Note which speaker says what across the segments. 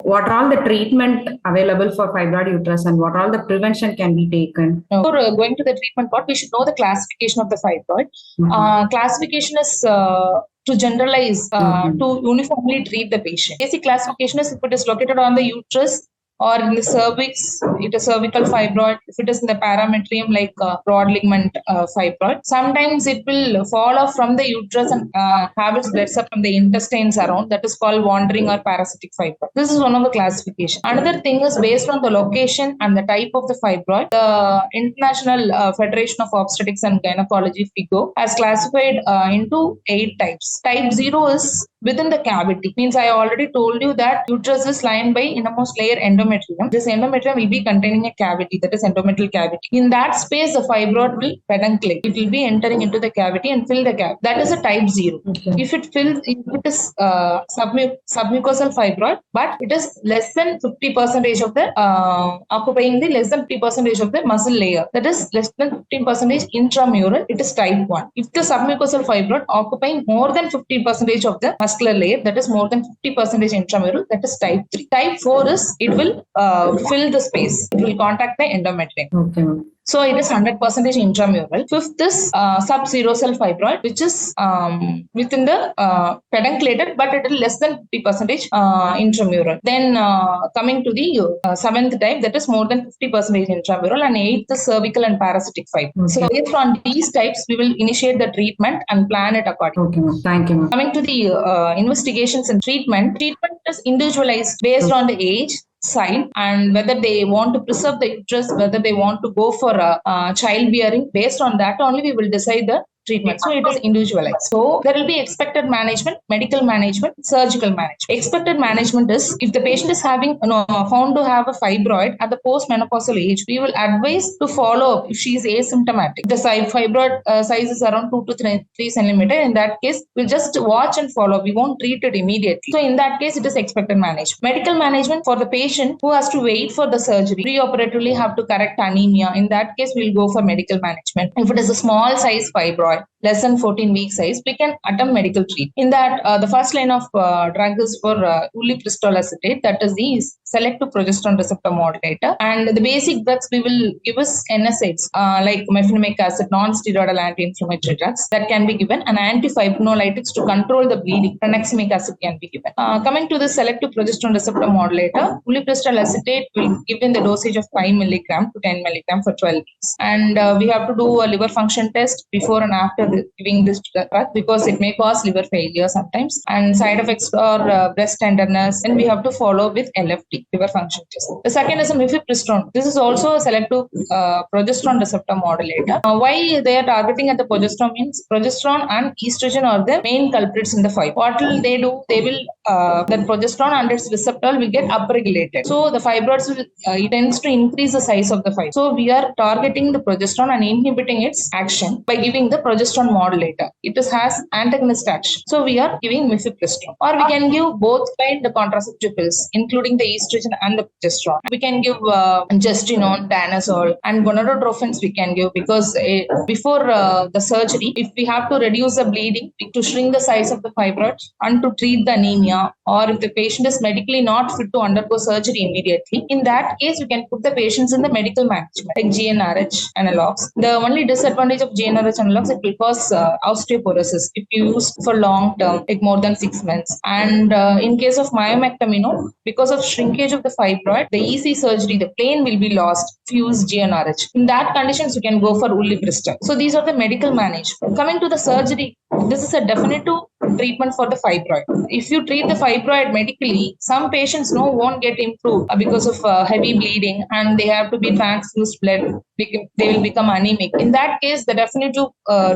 Speaker 1: what are all the treatment available for fibroid uterus and what all the prevention can be taken?
Speaker 2: Before going to the treatment part, we should know the classification of the fibroid. Classification is to generalize, to uniformly treat the patient. Basic classification is if it is located on the uterus or in the cervix, it is cervical fibroid. If it is in the parametrium, like broad ligament fibroid, sometimes it will fall off from the uterus and have its blood up from the intestines around. That is called wandering or parasitic fibroid. This is one of the classification. Another thing is based on the location and the type of the fibroid. The International Federation of Obstetrics and Gynecology (FIGO) has classified into 8 types. Type 0 is within the cavity. Means I already told you that uterus is lined by innermost layer endometrium. This endometrium will be containing a cavity, that is endometrial cavity. In that space, the fibroid will pedunculate. It will be entering into the cavity and fill the cavity. That is a type 0. If it is submucosal fibroid, but it is less than 50% of the occupying the less than 50% of the muscle layer. That is less than 15% intramural. It is type 1. If the submucosal fibroid occupying more than 50% of the muscular layer, that is more than 50% intramural, that is type 3. Type 4 is it will fill the space. It will contact the endometrium.
Speaker 1: Okay.
Speaker 2: So it is 100% intramural. Fifth is subserosal fibroid, which is within the pedunculated, but it is less than 50% intramural. Then coming to the 7th type, that is more than 50% intramural, and 8th is cervical and parasitic fibroid. So based on these types, we will initiate the treatment and plan it accordingly.
Speaker 1: Okay, thank you.
Speaker 2: Coming to the investigations and treatment is individualized based on the age, side, and whether they want to preserve the uterus, whether they want to go for childbearing. Based on that only we will decide the treatment. So it is individualized. So there will be expected management, medical management, surgical management. Expected management is if the patient is having found to have a fibroid at the postmenopausal age, we will advise to follow up if she is asymptomatic. The fibroid size is around 2 to 3 centimeter. In that case, we'll just watch and follow. We won't treat it immediately. So in that case, it is expected management. Medical management for the patient who has to wait for the surgery, preoperatively have to correct anemia. In that case, we'll go for medical management. If it is a small size fibroid, less than 14 week size, we can attempt medical treatment. In that, the first line of drug is for ulipristal acetate, that is the selective progesterone receptor modulator. And the basic drugs we will give is NSAIDs, like mefenamic acid, non-steroidal anti-inflammatory drugs that can be given, and antifibrinolytics to control the bleeding. Tranexamic acid can be given. Coming to the selective progesterone receptor modulator, ulipristal acetate will give in the dosage of 5 milligram to 10 milligram for 12 weeks. And we have to do a liver function test before and after giving this drug, because it may cause liver failure sometimes, and side effects are breast tenderness, and we have to follow with LFT, liver function test. The second is a mifepristone. This is also a selective progesterone receptor modulator. Why they are targeting at the progesterone means progesterone and estrogen are the main culprits in the fight. What will they do? They will the progesterone and its receptor will get upregulated. So the fibroids will it tends to increase the size of the fibroid. So we are targeting the progesterone and inhibiting its action by giving the progesterone modulator. It has antagonist action. So we are giving mifepristone. Or we can give both kind the contraceptive pills, including the estrogen and the progesterone. We can give gestinon, danazol, and gonadotropins we can give, because before the surgery, if we have to reduce the bleeding, to shrink the size of the fibroid, and to treat the anemia, or if the patient is medically not fit to undergo surgery immediately, in that case, you can put the patients in the medical management, like GnRH analogs. The only disadvantage of GnRH analogs, it will cause osteoporosis if you use for long term, like more than 6 months. And in case of myomectomy, because of shrinkage of the fibroid, the easy surgery, the plane will be lost if you use GnRH. In that conditions, you can go for ulipristal. So these are the medical management. Coming to the surgery, this is a definitive treatment for the fibroid. If you treat the fibroid medically, some patients won't get improved because of heavy bleeding, and they have to be transfused blood. They will become anemic. In that case, the definitive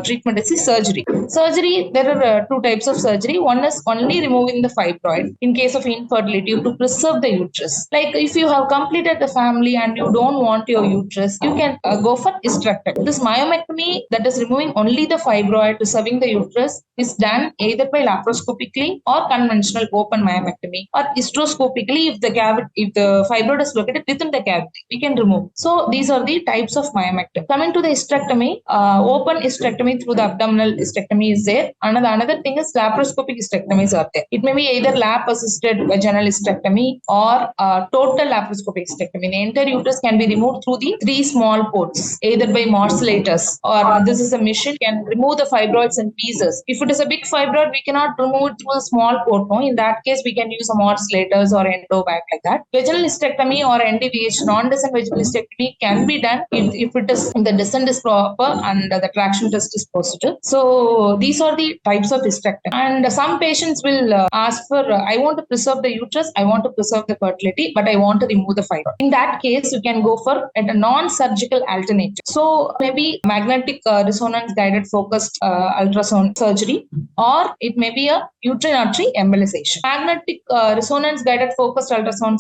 Speaker 2: treatment is the surgery. Surgery, there are 2 types of surgery. One is only removing the fibroid in case of infertility to preserve the uterus. Like if you have completed the family and you don't want your uterus, you can go for hysterectomy. This myomectomy, that is removing only the fibroid, preserving the uterus, is done either either by laparoscopically or conventional open myomectomy, or hysteroscopically if the fibroid is located within the cavity, we can remove. So these are the types of myomectomy. Coming to the hysterectomy, open hysterectomy through the abdominal hysterectomy is there. Another thing is laparoscopic hysterectomies are there. It may be either lap-assisted vaginal hysterectomy or total laparoscopic hysterectomy. The entire uterus can be removed through the 3 small ports, either by morcellators or this is a machine can remove the fibroids in pieces. If it is a big fibroid, we cannot remove it through a small port. No? In that case, we can use a morcellators or endobag like that. Vaginal hysterectomy or NDVH, non-descent vaginal hysterectomy, can be done if the descent is proper and the traction test is positive. So these are the types of hysterectomy. And some patients will ask for, I want to preserve the uterus, I want to preserve the fertility, but I want to remove the fibroid. In that case, you can go for a non-surgical alternative. So maybe magnetic resonance guided focused ultrasound surgery, or it may be a uterine artery embolization. Magnetic resonance guided focused ultrasound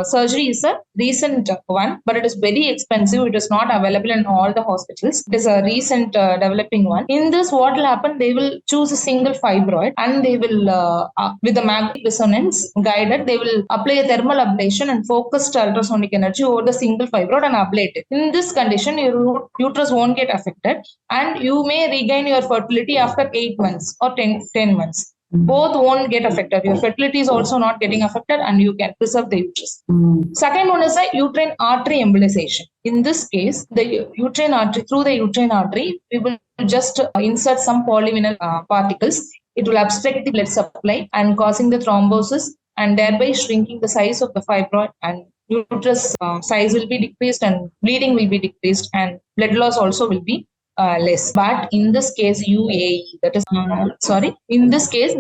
Speaker 2: surgery is a recent one, but it is very expensive. It is not available in all the hospitals. It is a recent developing one. In this, what will happen? They will choose a single fibroid and they will, with the magnetic resonance guided, they will apply a thermal ablation and focused ultrasonic energy over the single fibroid and ablate it. In this condition, your uterus won't get affected and you may regain your fertility after 8 months or 10 months. Both won't get affected. Your fertility is also not getting affected and you can preserve the uterus. Second one is a uterine artery embolization. In this case, the uterine artery, through the uterine artery, we will just insert some polyvinyl particles. It will obstruct the blood supply and causing the thrombosis and thereby shrinking the size of the fibroid, and uterus size will be decreased and bleeding will be decreased and blood loss also will be less. But in this case, UAE, that is, in this case,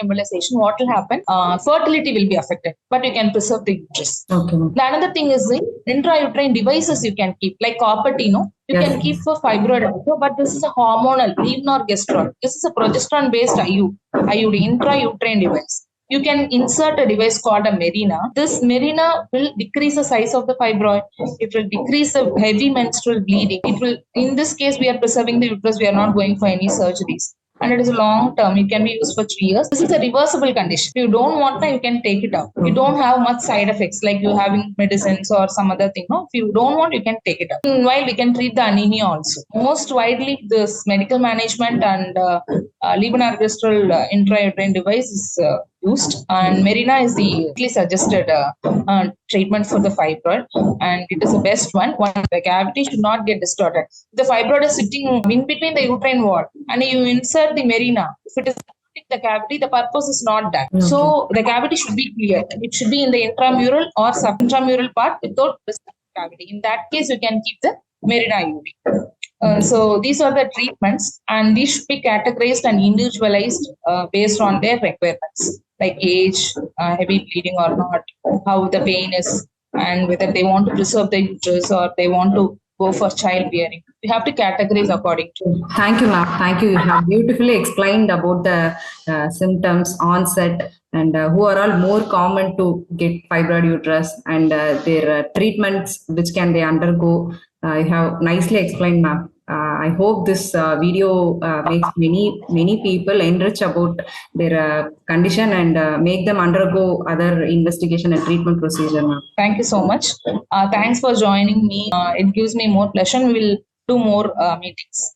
Speaker 2: embolization, what will happen? Fertility will be affected, but you can preserve the uterus.
Speaker 1: Okay.
Speaker 2: The another thing is the intrauterine devices you can keep, like copper you
Speaker 1: Yes.
Speaker 2: can keep for fibroid also, but this is a hormonal, levonorgestrel. This is a progesterone based IUD, intrauterine device. You can insert a device called a Mirena. This Mirena will decrease the size of the fibroid. It will decrease the heavy menstrual bleeding. It will, in this case, we are preserving the uterus. We are not going for any surgeries. And it is a long term. It can be used for 3 years. This is a reversible condition. If you don't want that, you can take it out. You don't have much side effects like you having medicines or some other thing. No, if you don't want, you can take it out. Meanwhile, we can treat the anemia also. Most widely, this medical management and levonorgestrel intrauterine device is used, and Mirena is the suggested treatment for the fibroid, and it is the best one. The cavity should not get distorted. The fibroid is sitting in between the uterine wall and you insert the Mirena. If it is in the cavity, the purpose is not done.
Speaker 1: Okay.
Speaker 2: So the cavity should be clear. It should be in the intramural or subintramural part without cavity. In that case, you can keep the Mirena IUD. So these are the treatments, and these should be categorized and individualized based on their requirements, like age, heavy bleeding or not, how the pain is, and whether they want to preserve the uterus or they want to go for childbearing. We have to categorize according to.
Speaker 1: Thank you, ma'am. Thank you. You have beautifully explained about the symptoms, onset, and who are all more common to get fibroid uterus and their treatments which can they undergo. You have nicely explained, ma'am. I hope this video makes many people enrich about their condition and make them undergo other investigation and treatment procedure, ma'am.
Speaker 2: Thank you so much. Thanks for joining me. It gives me more pleasure. We will do more meetings.